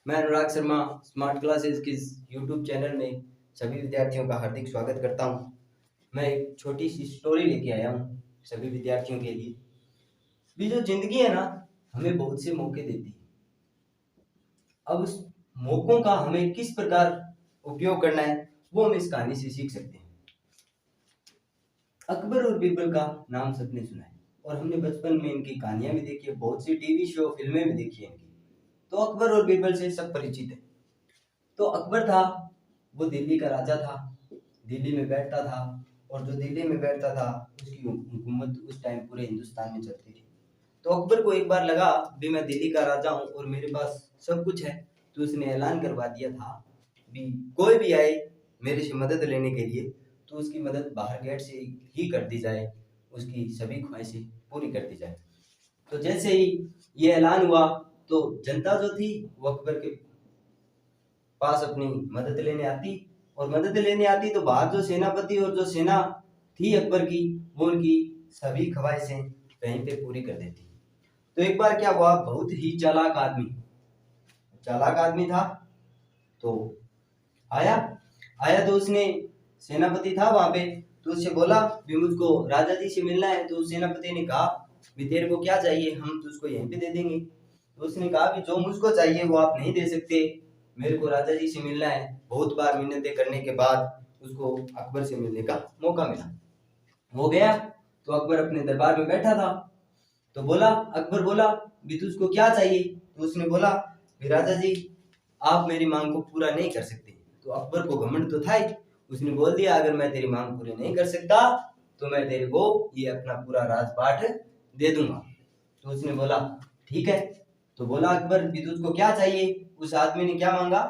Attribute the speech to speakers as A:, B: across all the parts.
A: मैं Anurag Sharma smart classes के YouTube channel में सभी विद्यार्थियों का हार्दिक स्वागत करता हूं। मैं एक छोटी सी स्टोरी लेके आया हूं सभी विद्यार्थियों के लिए। भी जो जिंदगी है ना, हमें बहुत से मौके देती है। अब उस मौकों का हमें किस प्रकार उपयोग करना है वो हम इस कहानी से सीख सकते हैं। अकबर और बीरबल का नाम सबने सुना है और हमने बचपन में इनकी कहानियां भी देखी है, बहुत सी टीवी शो फिल्में भी देखी है इनकी। तो अकबर और बीरबल से सब परिचित है। तो अकबर था, वो दिल्ली का राजा था, दिल्ली में बैठता था और जो दिल्ली में बैठता था उसकी हुकूमत उस टाइम पूरे हिंदुस्तान में चलती थी। तो अकबर को एक बार लगा भी मैं दिल्ली का राजा हूँ और मेरे पास सब कुछ है, तो उसने ऐलान करवा दिया था भी कोई भी आए मेरे से मदद लेने के लिए तो उसकी मदद बाहर गेट से ही कर दी जाए, उसकी सभी ख्वाहिशें पूरी कर दी जाए। तो जैसे ही ये ऐलान हुआ तो जनता जो थी वो अकबर के पास अपनी मदद लेने आती और मदद लेने आती तो बाहर जो सेनापति और जो सेना थी अकबर की वो उनकी सभी ख्वाहिशें वहीं पे पूरी कर देती। तो एक बार क्या हुआ, बहुत ही चालाक आदमी था। तो आया आया तो उसने, सेनापति था वहां पे, तो उससे बोला भी मुझको राजा जी से मिलना है। तो उस सेनापति ने कहा भी तेरे को क्या चाहिए, हम तुझको यहीं पे दे देंगे। तो उसने कहा भी जो मुझको चाहिए वो आप नहीं दे सकते, मेरे को राजा जी से मिलना है। बहुत बार मिन्नतें करने के बाद उसको अकबर से मिलने का मौका मिला। वो गया तो अकबर अपने दरबार में बैठा था। तो बोला, अकबर बोला भी तुझको क्या चाहिए। तो उसने बोला भी राजा जी आप मेरी मांग को पूरा नहीं कर सकते। तो अकबर को घमंड तो था ही, उसने बोल दिया अगर मैं तेरी मांग पूरी नहीं कर सकता तो मैं तेरे को ये अपना पूरा राजपाट दे दूंगा। तो उसने बोला ठीक है। तो बोला अकबर भी तुझको क्या चाहिए। उस आदमी ने क्या मांगा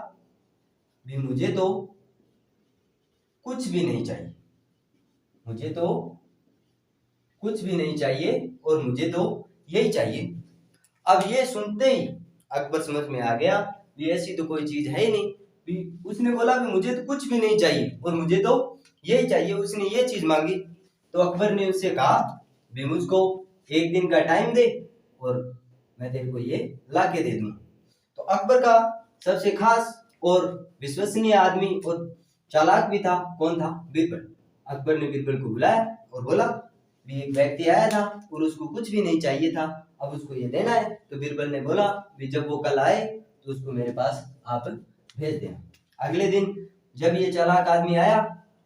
A: भी मुझे तो कुछ भी नहीं चाहिए, मुझे तो कुछ भी नहीं चाहिए और मुझे तो यही चाहिए। अब ये सुनते ही अकबर समझ में आ गया ये ऐसी तो कोई चीज है ही नहीं। उसने बोला कि मुझे तो कुछ भी नहीं चाहिए और मुझे तो यही चाहिए, उसने ये चीज मांगी। तो अकबर ने उससे कहा भी मुझको एक दिन का टाइम दे और मैं तेरे को ये ला के दे दूंगा। तो अकबर का सबसे खास और विश्वसनीय आदमी और चालाक भी था, कौन था, बीरबल। अकबर ने बीरबल को बुलाया और बोला भी एक व्यक्ति आया था और उसको कुछ भी नहीं चाहिए था, अब उसको ये देना है। तो बीरबल ने बोला भी जब वो कल आए तो उसको मेरे पास आप भेज देना। अगले दिन जब ये चालाक आदमी आया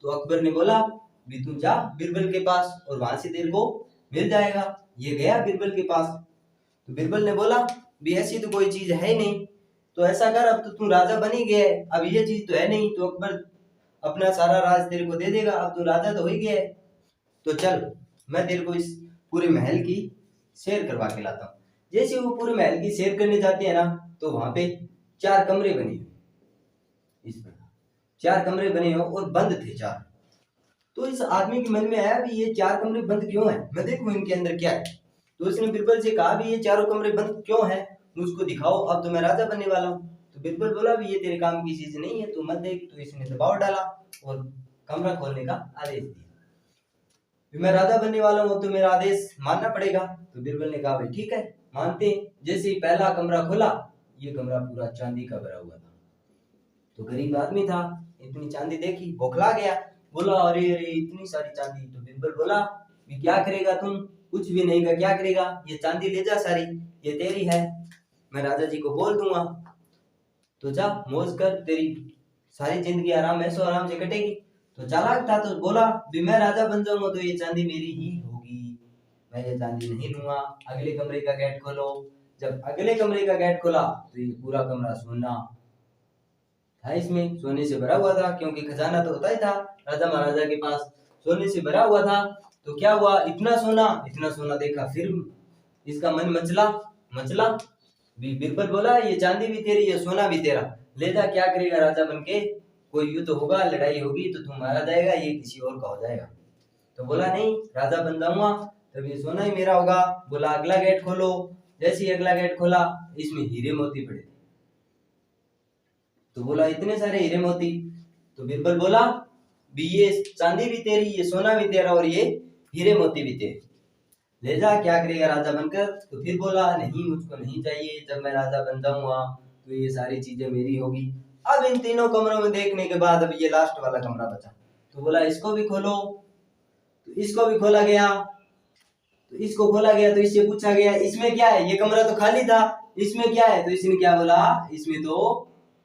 A: तो अकबर ने बोला भी तू जा बीरबल के पास और वहां से तेरे को मिल जाएगा। ये गया बीरबल के पास। तो बीरबल ने बोला भी ऐसी तो कोई चीज है ही नहीं, तो ऐसा कर अब तो तू राजा बन ही गया है, अब ये चीज तो है नहीं तो अकबर अपना सारा राज तेरे को दे देगा, अब तो राजा तो हो ही गया है। तो चल मैं तेरे को इस पूरे महल की सैर करवा के लाता हूँ। जैसे वो पूरे महल की सैर करने जाते हैं ना तो वहां पे 4 कमरे बने हुए, इस प्रकार 4 कमरे बने हुए और बंद थे 4। तो इस आदमी के मन में आया भी ये 4 कमरे बंद क्यों है, मैं देखूं इनके अंदर क्या है। तो उसने बीरबल से कहा भी ये चारों कमरे बंद क्यों है, मुझको दिखाओ, अब तो मैं राजा बनने वाला हूँ। तो बीरबल बोला भी ये तेरे काम की चीज नहीं है, तू मत देख। तो इसने दबाव डाला और कमरा खोलने का आदेश दिया। मैं राजा बनने वाला हूँ तो मेरा आदेश मानना पड़ेगा। तो बीरबल ने कहा भाई ठीक है मानते हैं। जैसे ही पहला कमरा खोला ये कमरा पूरा चांदी का भरा हुआ था। तो गरीब आदमी था, इतनी चांदी देखी बौखला गया, बोला अरे अरे इतनी सारी चांदी। तो बीरबल बोला भी क्या करेगा तुम, कुछ भी नहीं का क्या करेगा, ये चांदी ले जा सारी, ये तेरी है, मैं राजा जी को बोल दूंगा। तो जा मौज कर, तेरी सारी जिंदगी आराम ऐसो आराम से कटेगी। तो चालाक था तो बोला भी मैं राजा बन जाऊंगा तो ये चांदी मेरी ही होगी, मैं ये चांदी नहीं लूंगा। अगले कमरे का गेट खोलो। जब अगले कमरे का गेट खोला तो ये पूरा कमरा सोना था, इसमें सोने से भरा हुआ था क्योंकि खजाना तो होता ही था राजा महाराजा के पास, सोने से भरा हुआ था। तो क्या हुआ, इतना सोना देखा फिर इसका मन मचला मचला। बीरबल बोला ये चांदी भी तेरी, ये सोना भी तेरा, ले जा, क्या करेगा राजा बनके, कोई युद्ध होगा लड़ाई होगी तो तू मारा जाएगा, ये किसी और का हो जाएगा। तो बोला नहीं राजा बन जाऊंगा तब ये सोना ही मेरा होगा। बोला अगला गेट खोलो। जैसे ही अगला गेट खोला इसमें हीरे मोती पड़े। तो बोला इतने सारे हीरे मोती। तो बीरबल बोला भी ये चांदी भी तेरी, ये सोना भी तेरा और ये हीरे मोती भी तेरे, ले जा, क्या करेगा राजा बनकर। तो फिर बोला नहीं मुझको नहीं चाहिए, जब मैं राजा बन जाऊंगा तो ये सारी चीजें मेरी होगी। अब इन तीनों कमरों में देखने के बाद अब ये लास्ट वाला कमरा बचा, तो बोला इसको भी खोलो। तो इसको भी खोला गया, तो इसको खोला गया, तो इससे पूछा गया इसमें क्या है, ये कमरा तो खाली था, इसमें क्या है? तो इसने क्या बोला, इसमें तो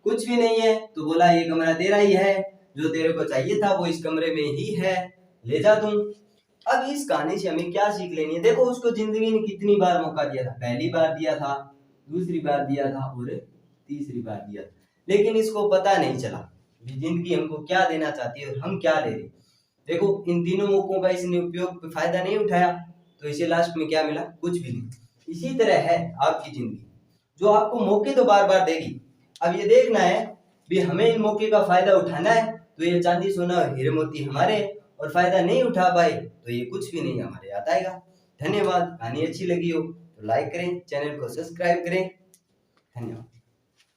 A: कुछ भी नहीं है। तो बोला ये कमरा तेरा ही है, जो तेरे को चाहिए था वो इस कमरे में ही है, ले जा तुम। अब इस कहानी से हमें क्या सीख लेनी है? देखो उसको जिंदगी ने कितनी बार मौका दिया था, पहली बार दिया था, दूसरी बार दिया था और तीसरी बार दिया था, लेकिन इसको पता नहीं चला कि जिंदगी हमको क्या देना चाहती है और हम क्या ले रहे। देखो इन तीनों मौकों का इसने उपयोग फायदा नहीं उठाया, तो इसे लास्ट में क्या मिला? कुछ भी नहीं। इसी तरह है आपकी जिंदगी, जो आपको मौके तो बार बार देगी। अब ये देखना है भी हमें इन मौके का फायदा उठाना है, तो ये चांदी सोना हीरे मोती हमारे, और फायदा नहीं उठा पाए तो ये कुछ भी नहीं हमारे हाथ आएगा। धन्यवाद। कहानी अच्छी लगी हो तो लाइक करें, चैनल को सब्सक्राइब करें। धन्यवाद।